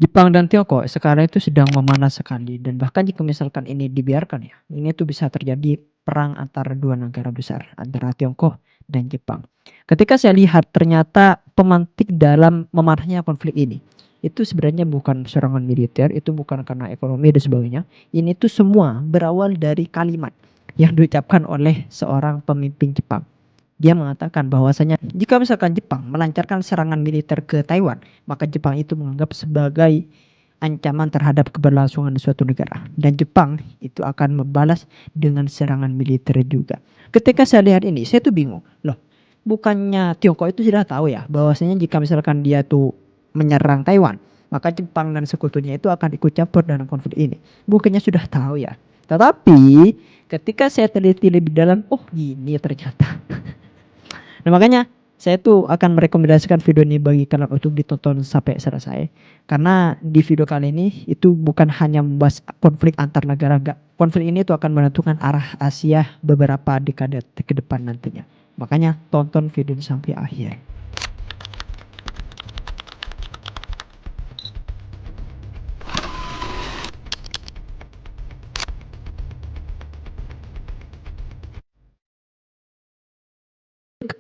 Jepang dan Tiongkok sekarang itu sedang memanas sekali, dan bahkan jika misalkan ini dibiarkan ya, ini tuh bisa terjadi perang antara dua negara besar, antara Tiongkok dan Jepang. Ketika saya lihat ternyata pemantik dalam memanasnya konflik ini, itu sebenarnya bukan serangan militer, itu bukan karena ekonomi dan sebagainya. Ini tuh semua berawal dari kalimat yang diucapkan oleh seorang pemimpin Jepang. Dia mengatakan bahwasanya jika misalkan Jepang melancarkan serangan militer ke Taiwan, maka Jepang itu menganggap sebagai ancaman terhadap keberlangsungan suatu negara. Dan Jepang itu akan membalas dengan serangan militer juga. Ketika saya lihat ini, saya tuh bingung. Loh, bukannya Tiongkok itu sudah tahu ya bahwasanya jika misalkan dia tuh menyerang Taiwan, maka Jepang dan sekutunya itu akan ikut campur dalam konflik ini. Bukannya sudah tahu ya. Tetapi ketika saya teliti lebih dalam, oh gini ternyata. Nah makanya saya tuh akan merekomendasikan video ini bagi kalian untuk ditonton sampai selesai. Karena di video kali ini itu bukan hanya membahas konflik antar negara, enggak. Konflik ini tuh akan menentukan arah Asia beberapa dekade ke depan nantinya. Makanya tonton video ini sampai akhir.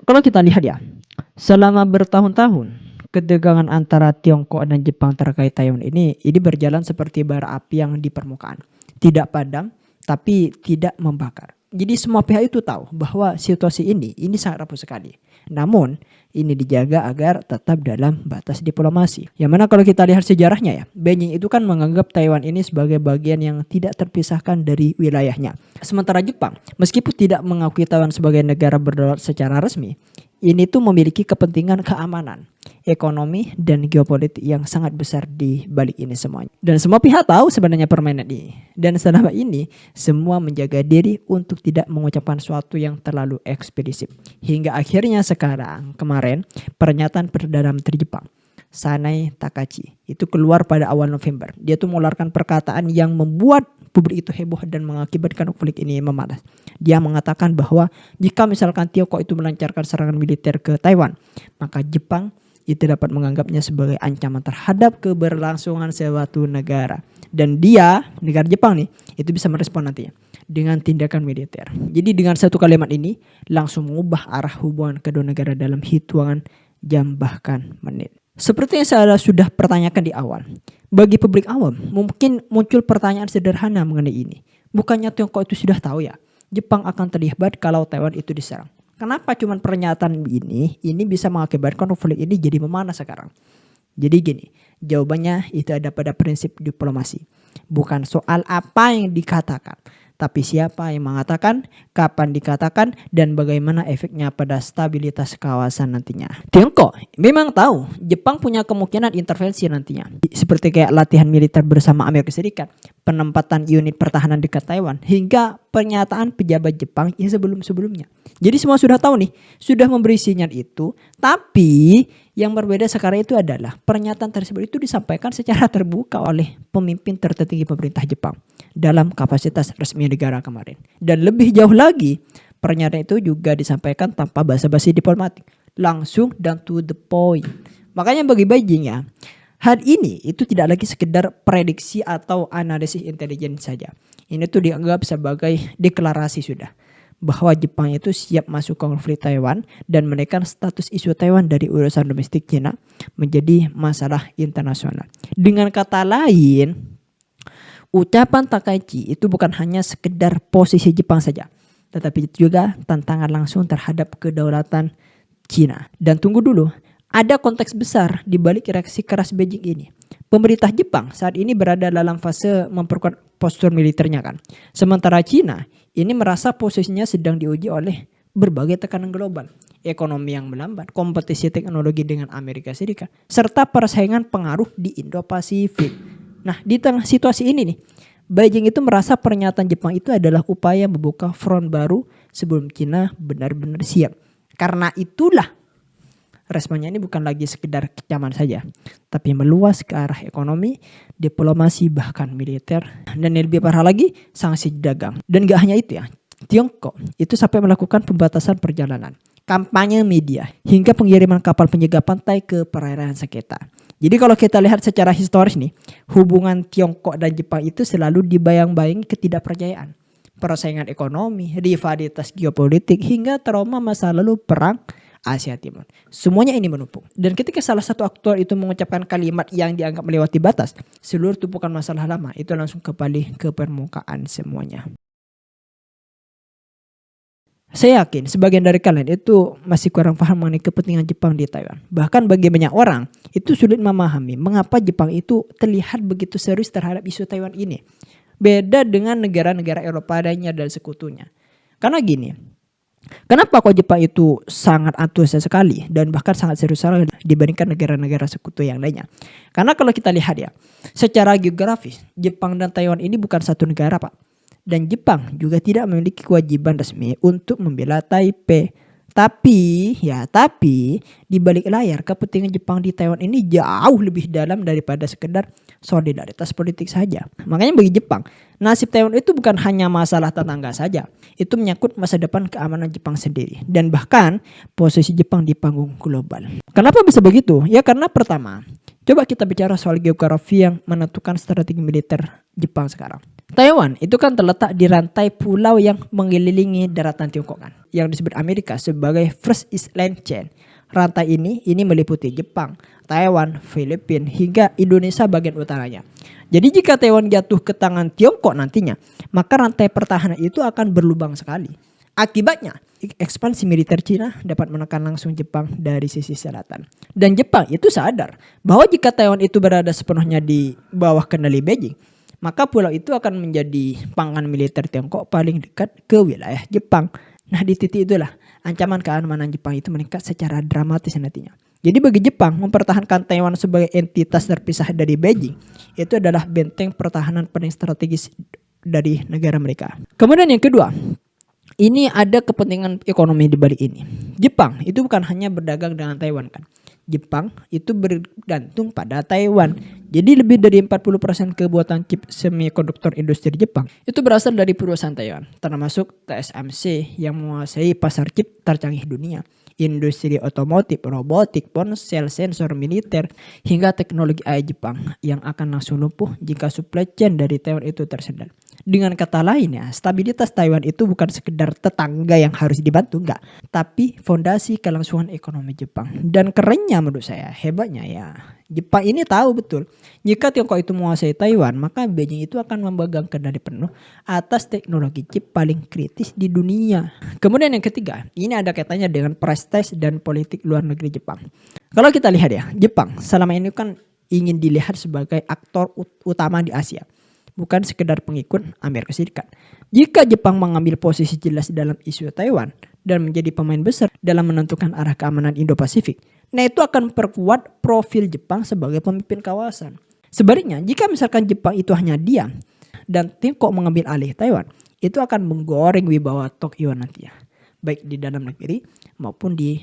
Kalau kita lihat ya, selama bertahun-tahun ketegangan antara Tiongkok dan Jepang terkait Taiwan ini berjalan seperti bara api yang di permukaan, tidak padam tapi tidak membakar. Jadi semua pihak itu tahu bahwa situasi ini sangat rapuh sekali. Namun ini dijaga agar tetap dalam batas diplomasi. Yang mana kalau kita lihat sejarahnya ya, Beijing itu kan menganggap Taiwan ini sebagai bagian yang tidak terpisahkan dari wilayahnya. Sementara Jepang, meskipun tidak mengakui Taiwan sebagai negara berdaulat secara resmi, ini tuh memiliki kepentingan keamanan, ekonomi, dan geopolitik yang sangat besar di balik ini semuanya. Dan semua pihak tahu sebenarnya permainan ini. Dan selama ini semua menjaga diri untuk tidak mengucapkan sesuatu yang terlalu ekspedisif. Hingga akhirnya sekarang, kemarin, pernyataan Perdana Menteri Jepang, Sanai Takachi, itu keluar pada awal November. Dia tuh mengeluarkan perkataan yang membuat publik itu heboh dan mengakibatkan konflik ini memanas. Dia mengatakan bahwa jika misalkan Tiongkok itu melancarkan serangan militer ke Taiwan, maka Jepang itu dapat menganggapnya sebagai ancaman terhadap keberlangsungan suatu negara. Dan dia, negara Jepang nih, itu bisa merespon nantinya dengan tindakan militer. Jadi dengan satu kalimat ini langsung mengubah arah hubungan kedua negara dalam hitungan jam bahkan menit. Seperti yang saya sudah pertanyakan di awal, bagi publik awam mungkin muncul pertanyaan sederhana mengenai ini. Bukannya Tiongkok itu sudah tahu ya, Jepang akan terlibat kalau Taiwan itu diserang. Kenapa cuman pernyataan ini bisa mengakibatkan konflik ini jadi memanas sekarang? Jadi gini, jawabannya itu ada pada prinsip diplomasi. Bukan soal apa yang dikatakan, tapi siapa yang mengatakan, kapan dikatakan, dan bagaimana efeknya pada stabilitas kawasan nantinya. Tiongkok memang tahu Jepang punya kemungkinan intervensi nantinya, seperti kayak latihan militer bersama Amerika Serikat, penempatan unit pertahanan dekat Taiwan, hingga pernyataan pejabat Jepang yang sebelum-sebelumnya. Jadi semua sudah tahu nih, sudah memberi sinyal itu, tapi yang berbeda sekarang itu adalah pernyataan tersebut itu disampaikan secara terbuka oleh pemimpin tertinggi pemerintah Jepang dalam kapasitas resmi negara kemarin. Dan lebih jauh lagi, pernyataan itu juga disampaikan tanpa basa-basi diplomatik, langsung dan to the point. Makanya bagi Beijing ya, hal ini itu tidak lagi sekedar prediksi atau analisis intelijen saja. Ini tuh dianggap sebagai deklarasi sudah bahwa Jepang itu siap masuk konflik Taiwan dan menaikkan status isu Taiwan dari urusan domestik Cina menjadi masalah internasional. Dengan kata lain, ucapan Takaichi itu bukan hanya sekedar posisi Jepang saja, tetapi juga tantangan langsung terhadap kedaulatan Cina. Dan tunggu dulu, ada konteks besar di balik reaksi keras Beijing ini. Pemerintah Jepang saat ini berada dalam fase memperkuat postur militernya kan. Sementara Cina ini merasa posisinya sedang diuji oleh berbagai tekanan global. Ekonomi yang melambat, kompetisi teknologi dengan Amerika Serikat, serta persaingan pengaruh di Indo-Pasifik. Nah, di tengah situasi ini nih, Beijing itu merasa pernyataan Jepang itu adalah upaya membuka front baru sebelum Cina benar-benar siap. Karena itulah responnya ini bukan lagi sekedar kecaman saja, tapi meluas ke arah ekonomi, diplomasi, bahkan militer. Dan yang lebih parah lagi, sanksi dagang. Dan gak hanya itu ya, Tiongkok itu sampai melakukan pembatasan perjalanan, kampanye media, hingga pengiriman kapal penjaga pantai ke perairan sengketa. Jadi kalau kita lihat secara historis nih, hubungan Tiongkok dan Jepang itu selalu dibayang-bayangi ketidakpercayaan, persaingan ekonomi, rivalitas geopolitik, hingga trauma masa lalu perang Asia Timur. Semuanya ini menumpuk. Dan ketika salah satu aktor itu mengucapkan kalimat yang dianggap melewati batas, seluruh tumpukan masalah lama itu langsung kembali ke permukaan semuanya. Saya yakin sebagian dari kalian itu masih kurang paham mengenai kepentingan Jepang di Taiwan. Bahkan bagi banyak orang itu sulit memahami mengapa Jepang itu terlihat begitu serius terhadap isu Taiwan ini. Beda dengan negara-negara Eropa lainnya dan sekutunya. Karena gini, kenapa kok Jepang itu sangat antusias sekali dan bahkan sangat serius sekali dibandingkan negara-negara sekutu yang lainnya? Karena kalau kita lihat ya, secara geografis Jepang dan Taiwan ini bukan satu negara, Pak. Dan Jepang juga tidak memiliki kewajiban resmi untuk membela Taipei. Tapi di balik layar kepentingan Jepang di Taiwan ini jauh lebih dalam daripada sekedar solidaritas politik saja. Makanya bagi Jepang, nasib Taiwan itu bukan hanya masalah tetangga saja. Itu menyangkut masa depan keamanan Jepang sendiri. Dan bahkan posisi Jepang di panggung global. Kenapa bisa begitu? Ya karena pertama, coba kita bicara soal geografi yang menentukan strategi militer Jepang sekarang. Taiwan itu kan terletak di rantai pulau yang mengelilingi daratan Tiongkok kan, yang disebut Amerika sebagai First Island Chain. Rantai ini meliputi Jepang, Taiwan, Filipina hingga Indonesia bagian utaranya. Jadi jika Taiwan jatuh ke tangan Tiongkok nantinya, maka rantai pertahanan itu akan berlubang sekali. Akibatnya, ekspansi militer Cina dapat menekan langsung Jepang dari sisi selatan. Dan Jepang itu sadar bahwa jika Taiwan itu berada sepenuhnya di bawah kendali Beijing, maka pulau itu akan menjadi pangan militer Tiongkok paling dekat ke wilayah Jepang. Nah di titik itulah ancaman keamanan Jepang itu meningkat secara dramatis nantinya. Jadi bagi Jepang mempertahankan Taiwan sebagai entitas terpisah dari Beijing itu adalah benteng pertahanan paling strategis dari negara mereka. Kemudian yang kedua, ini ada kepentingan ekonomi di balik ini. Jepang itu bukan hanya berdagang dengan Taiwan kan. Jepang itu bergantung pada Taiwan. Jadi lebih dari 40% kebuatan chip semikonduktor industri Jepang itu berasal dari perusahaan Taiwan, termasuk TSMC yang menguasai pasar chip tercanggih dunia. Industri otomotif, robotik, ponsel, sensor militer, hingga teknologi AI Jepang yang akan langsung lumpuh jika supply chain dari Taiwan itu tersendat. Dengan kata lain ya, stabilitas Taiwan itu bukan sekedar tetangga yang harus dibantu, enggak. Tapi fondasi kelangsungan ekonomi Jepang. Dan kerennya menurut saya, hebatnya ya, Jepang ini tahu betul jika Tiongkok itu menguasai Taiwan, maka Beijing itu akan memegang kendali penuh atas teknologi chip paling kritis di dunia. Kemudian yang ketiga, ini ada kaitannya dengan prestis dan politik luar negeri Jepang. Kalau kita lihat ya, Jepang selama ini kan ingin dilihat sebagai aktor utama di Asia, bukan sekedar pengikut Amerika Serikat. Jika Jepang mengambil posisi jelas dalam isu Taiwan dan menjadi pemain besar dalam menentukan arah keamanan Indo-Pasifik, nah itu akan memperkuat profil Jepang sebagai pemimpin kawasan. Sebaliknya, jika misalkan Jepang itu hanya diam dan Tiongkok mengambil alih Taiwan, itu akan menggoreng wibawa Tokyo nantinya, baik di dalam negeri maupun di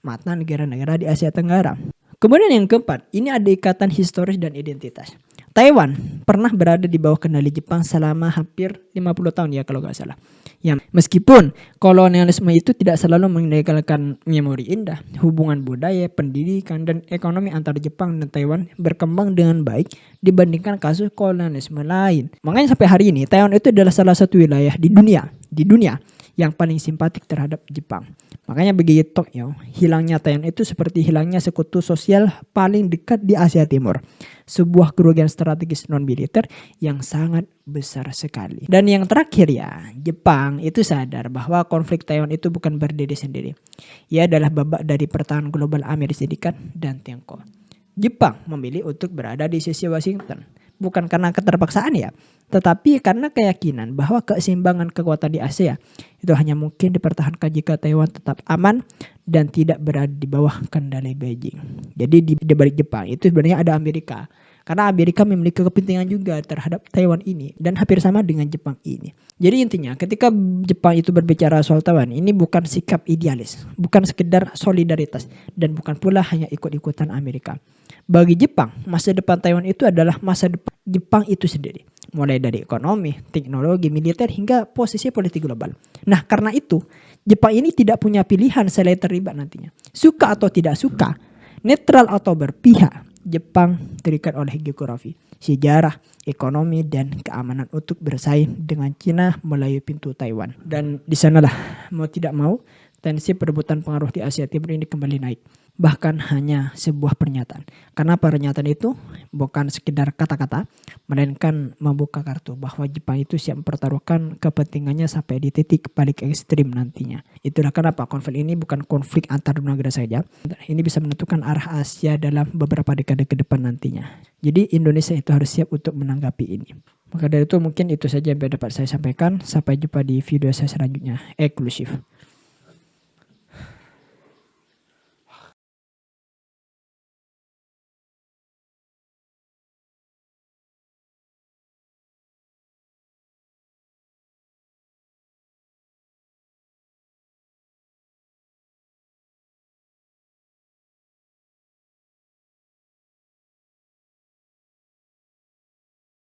mata negara-negara di Asia Tenggara. Kemudian yang keempat, ini ada ikatan historis dan identitas. Taiwan pernah berada di bawah kendali Jepang selama hampir 50 tahun ya kalau nggak salah. Ya, meskipun kolonialisme itu tidak selalu meninggalkan memori indah, hubungan budaya, pendidikan, dan ekonomi antara Jepang dan Taiwan berkembang dengan baik dibandingkan kasus kolonialisme lain. Makanya sampai hari ini Taiwan itu adalah salah satu wilayah di dunia yang paling simpatik terhadap Jepang. Makanya bagi Tokyo, hilangnya Taiwan itu seperti hilangnya sekutu sosial paling dekat di Asia Timur. Sebuah kerugian strategis non-militer yang sangat besar sekali. Dan yang terakhir ya, Jepang itu sadar bahwa konflik Taiwan itu bukan berdiri sendiri. Ia adalah babak dari pertahanan global Amerika Serikat dan Tiongkok. Jepang memilih untuk berada di sisi Washington. Bukan karena keterpaksaan ya, tetapi karena keyakinan bahwa keseimbangan kekuatan di Asia itu hanya mungkin dipertahankan jika Taiwan tetap aman dan tidak berada di bawah kendali Beijing. Jadi di balik Jepang itu sebenarnya ada Amerika. Karena Amerika memiliki kepentingan juga terhadap Taiwan ini dan hampir sama dengan Jepang ini. Jadi intinya ketika Jepang itu berbicara soal Taiwan, ini bukan sikap idealis, bukan sekedar solidaritas, dan bukan pula hanya ikut-ikutan Amerika. Bagi Jepang, masa depan Taiwan itu adalah masa depan Jepang itu sendiri. Mulai dari ekonomi, teknologi, militer, hingga posisi politik global. Nah karena itu, Jepang ini tidak punya pilihan selain terlibat nantinya. Suka atau tidak suka, netral atau berpihak, Jepang terikat oleh geografi, sejarah, ekonomi, dan keamanan untuk bersaing dengan Cina melalui pintu Taiwan. Dan di sanalah mau tidak mau tensi perebutan pengaruh di Asia Timur ini kembali naik. Bahkan hanya sebuah pernyataan. Karena pernyataan itu bukan sekedar kata-kata, melainkan membuka kartu bahwa Jepang itu siap mempertaruhkan kepentingannya sampai di titik paling ekstrim nantinya. Itulah kenapa konflik ini bukan konflik antar dua negara saja. Ini bisa menentukan arah Asia dalam beberapa dekade ke depan nantinya. Jadi Indonesia itu harus siap untuk menanggapi ini. Maka dari itu mungkin itu saja yang dapat saya sampaikan. Sampai jumpa di video saya selanjutnya. Eksklusif.